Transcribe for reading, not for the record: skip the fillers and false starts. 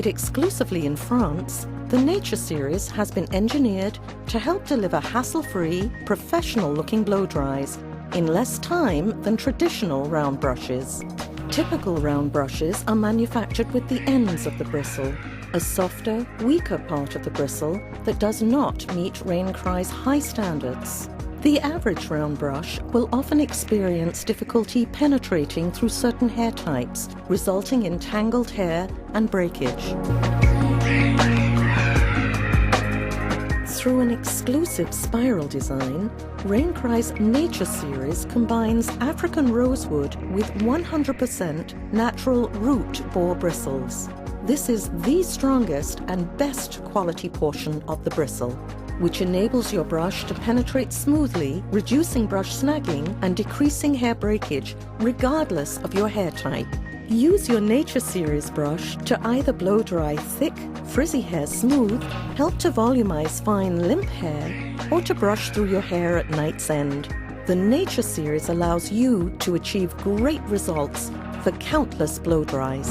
exclusively in France, the Nature series has been engineered to help deliver hassle-free, professional-looking blow-dries in less time than traditional round brushes. Typical round brushes are manufactured with the ends of the bristle, a softer, weaker part of the bristle that does not meet RAINCRY's high standards. The average round brush will often experience difficulty penetrating through certain hair types, resulting in tangled hair and breakage. Through an exclusive spiral design, RAINCRY's Nature series combines African rosewood with 100% natural root boar bristles. This is the strongest and best quality portion of the bristle, which enables your brush to penetrate smoothly, reducing brush snagging and decreasing hair breakage regardless of your hair type. Use your Nature series brush to either blow dry thick, frizzy hair smooth, help to volumize fine limp hair, or to brush through your hair at night's end. The Nature series allows you to achieve great results for countless blow dries.